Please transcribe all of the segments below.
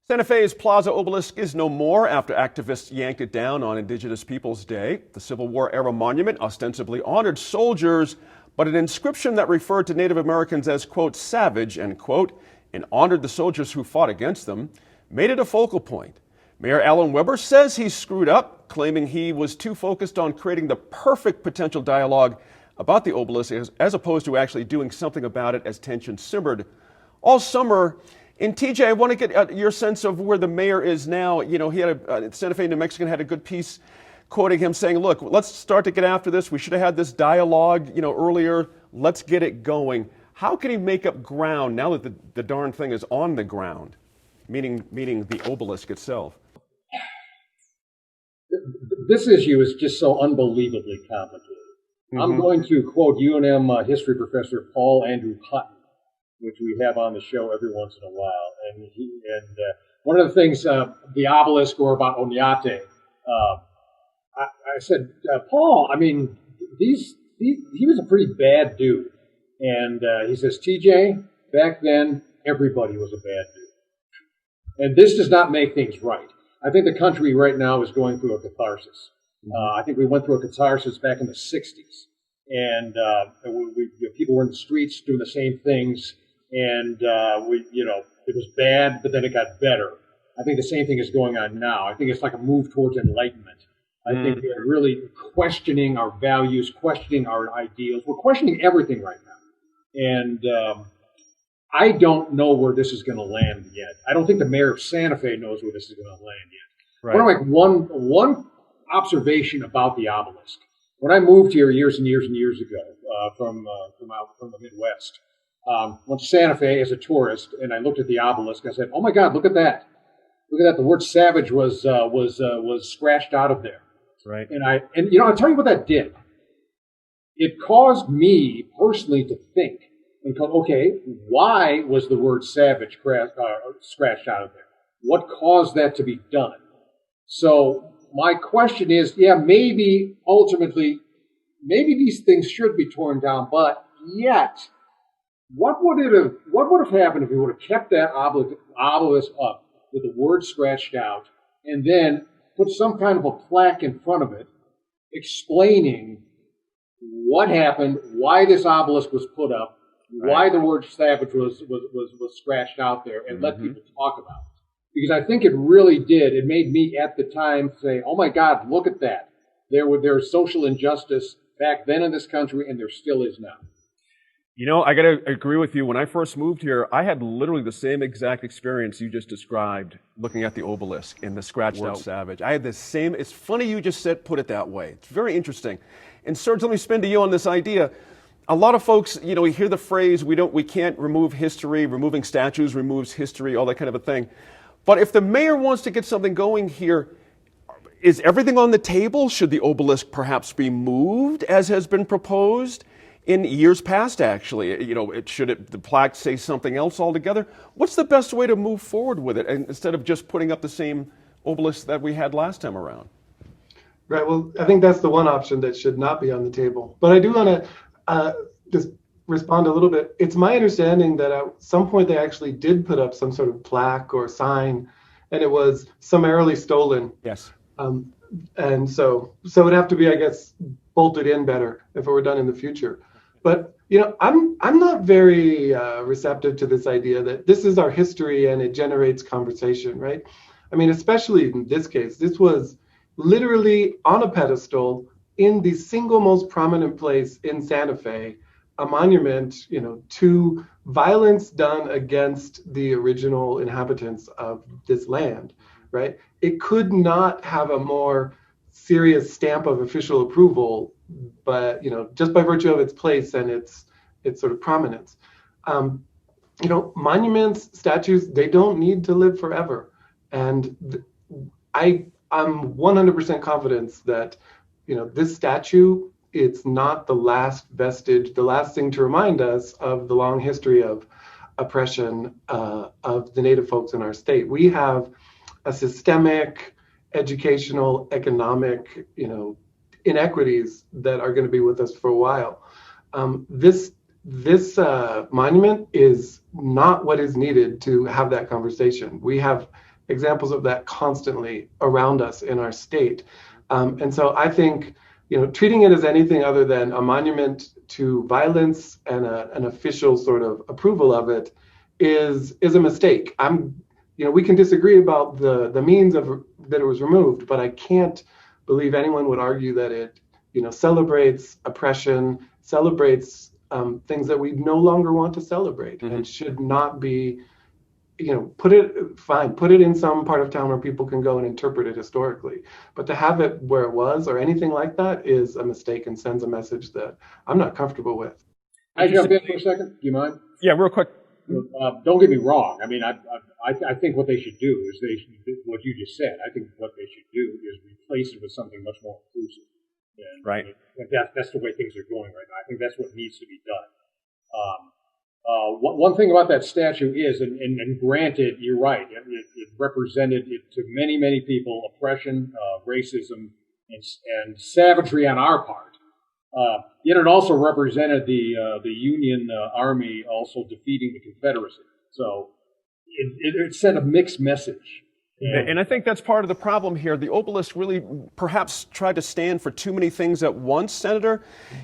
Santa Fe's Plaza Obelisk is no more after activists yanked it down on Indigenous Peoples Day. The Civil War era monument ostensibly honored soldiers, but an inscription that referred to Native Americans as, quote, savage, end quote, and honored the soldiers who fought against them, made it a focal point. Mayor Alan Weber says he screwed up, claiming he was too focused on creating the perfect potential dialogue about the obelisk as opposed to actually doing something about it as tension simmered all summer. And TJ, I want to get your sense of where the mayor is now. You know, he had Santa Fe, New Mexican had a good piece quoting him saying, look, let's start to get after this. We should have had this dialogue, earlier. Let's get it going. How can he make up ground now that the darn thing is on the ground, meaning the obelisk itself? This issue is just so unbelievably complicated. Mm-hmm. I'm going to quote UNM history professor Paul Andrew Hutton, which we have on the show every once in a while. And one of the things, the obelisk or about Oñate, I said, Paul, I mean, he was a pretty bad dude. And he says, TJ, back then, everybody was a bad dude. And this does not make things right. I think the country right now is going through a catharsis. I think we went through a catharsis back in the 60s. And people were in the streets doing the same things. And it was bad, but then it got better. I think the same thing is going on now. I think it's like a move towards enlightenment. I think we're really questioning our values, questioning our ideals. We're questioning everything right now. And I don't know where this is going to land yet. I don't think the mayor of Santa Fe knows where this is going to land yet. Right. One observation about the obelisk. When I moved here years and years and years ago from the Midwest, went to Santa Fe as a tourist, and I looked at the obelisk. I said, "Oh my God, look at that! Look at that! The word savage was scratched out of there." Right. And I'll tell you what that did. It caused me personally to think and go, okay, why was the word savage scratched out of there? What caused that to be done? So my question is, maybe ultimately, maybe these things should be torn down, but yet, what would have happened if we would have kept that obelisk up with the word scratched out, and then put some kind of a plaque in front of it explaining what happened, why this obelisk was put up, why the word savage was scratched out there, and let people talk about it. Because I think it really did. It made me at the time say, oh my God, look at that. There was social injustice back then in this country, and there still is now. I got to agree with you. When I first moved here, I had literally the same exact experience you just described looking at the obelisk and the scratched out savage. I had the same. It's funny you just put it that way. It's very interesting. And Serge, let me spin to you on this idea. A lot of folks, we hear the phrase, we can't remove history, removing statues removes history, all that kind of a thing. But if the mayor wants to get something going here, is everything on the table? Should the obelisk perhaps be moved, as has been proposed in years past, actually? The plaque say something else altogether? What's the best way to move forward with it, instead of just putting up the same obelisk that we had last time around? Right, well, I think that's the one option that should not be on the table. But I do want to just respond a little bit. It's my understanding that at some point they actually did put up some sort of plaque or sign, and it was summarily stolen. Yes. And so it'd have to be, I guess, bolted in better if it were done in the future. But I'm not very receptive to this idea that this is our history and it generates conversation, right? I mean, especially in this case, this was literally on a pedestal in the single most prominent place in Santa Fe, a monument, to violence done against the original inhabitants of this land, right? It could not have a more serious stamp of official approval, but just by virtue of its place and its sort of prominence. Monuments, statues, they don't need to live forever. And I'm 100% confident that this statue, it's not the last vestige, the last thing to remind us of the long history of oppression of the Native folks in our state. We have a systemic, educational, economic, inequities that are going to be with us for a while. This monument is not what is needed to have that conversation. We have examples of that constantly around us in our state. And so I think, treating it as anything other than a monument to violence and an official sort of approval of it is a mistake. We can disagree about the means of that it was removed, but I can't believe anyone would argue that it, celebrates oppression, celebrates things that we no longer want to celebrate, and should not be, put it in some part of town where people can go and interpret it historically. But to have it where it was or anything like that is a mistake and sends a message that I'm not comfortable with. I jump in for a second. Do you mind? Yeah, real quick. Don't get me wrong. I mean, I think what they should do is what you just said. I think what they should do is replace it with something much more inclusive. And right. That's the way things are going right now. I think that's what needs to be done. One thing about that statue is, and granted, you're right, it represented to many, many people oppression, racism, and savagery on our part. Yet it also represented the Union Army also defeating the Confederacy. So it sent a mixed message. And I think that's part of the problem here. The obelisk really perhaps tried to stand for too many things at once, Senator.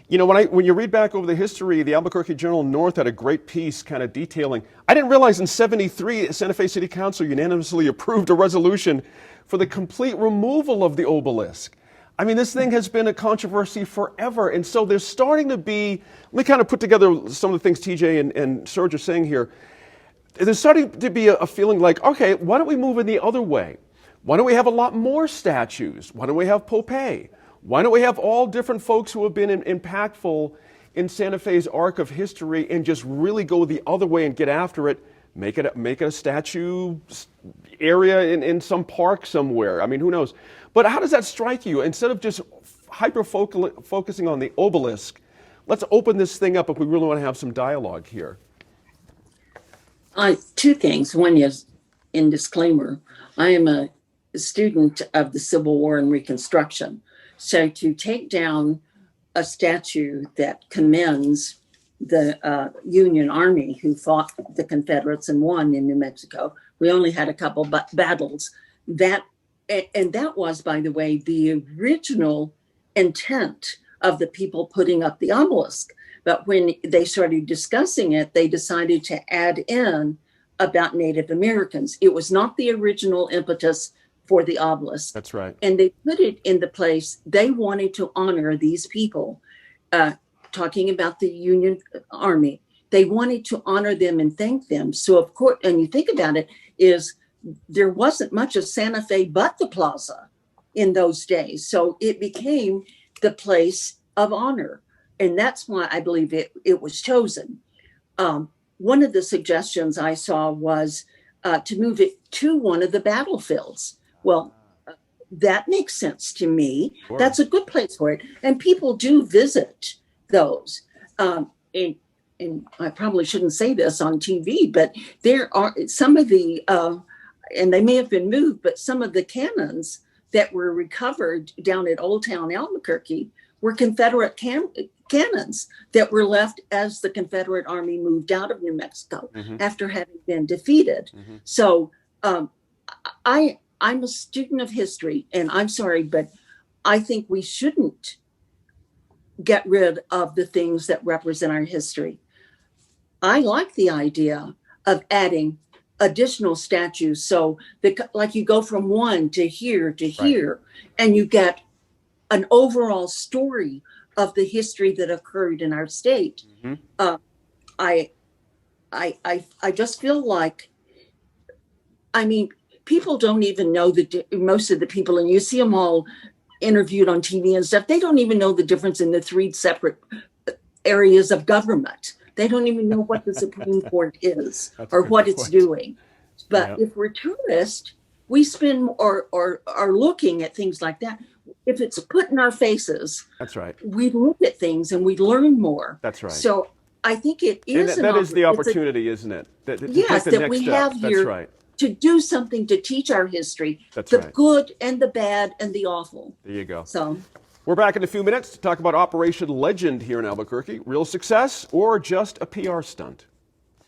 When you read back over the history, the Albuquerque Journal-North had a great piece kind of detailing. I didn't realize in '73, Santa Fe City Council unanimously approved a resolution for the complete removal of the obelisk. I mean, this thing has been a controversy forever. And so there's starting to be, let me kind of put together some of the things TJ and Serge are saying here. There's starting to be a feeling like, okay, why don't we move in the other way? Why don't we have a lot more statues? Why don't we have Popeye? Why don't we have all different folks who have been impactful in Santa Fe's arc of history and just really go the other way and get after it? Make it a statue area in some park somewhere. I mean, who knows? But how does that strike you? Instead of just focusing on the obelisk, let's open this thing up if we really want to have some dialogue here. Two things. One is, in disclaimer, I am a student of the Civil War and Reconstruction. So to take down a statue that commends the Union Army who fought the Confederates and won in New Mexico, we only had a couple battles. That was, by the way, the original intent of the people putting up the obelisk. But when they started discussing it, they decided to add in about Native Americans. It was not the original impetus for the obelisk. That's right. And they put it in the place they wanted to honor these people, talking about the Union Army. They wanted to honor them and thank them. So, of course, and you think about it, is there wasn't much of Santa Fe but the plaza in those days. So it became the place of honor. And that's why I believe it was chosen. One of the suggestions I saw was to move it to one of the battlefields. Well, that makes sense to me. Sure. That's a good place for it. And people do visit those. And I probably shouldn't say this on TV, but there are some of the, and they may have been moved, but some of the cannons that were recovered down at Old Town Albuquerque were Confederate cannons that were left as the Confederate Army moved out of New Mexico after having been defeated. So I'm a student of history, and I'm sorry, but I think we shouldn't get rid of the things that represent our history. I like the idea of adding additional statues, so like you go from one to here to here, and you get an overall story of the history that occurred in our state. I just feel like, I mean, people don't even know most of the people, and you see them all interviewed on TV and stuff, they don't even know the difference in the three separate areas of government. They don't even know what the Supreme Court is or what it's doing. But if we're tourists, we spend or are looking at things like that. If it's put in our faces, that's right, we look at things and we learn more. That's right. So I think it is. And that is the opportunity, isn't it? Yes, that we have here to do something to teach our history, the good and the bad and the awful. There you go. So we're back in a few minutes to talk about Operation Legend here in Albuquerque. Real success or just a PR stunt?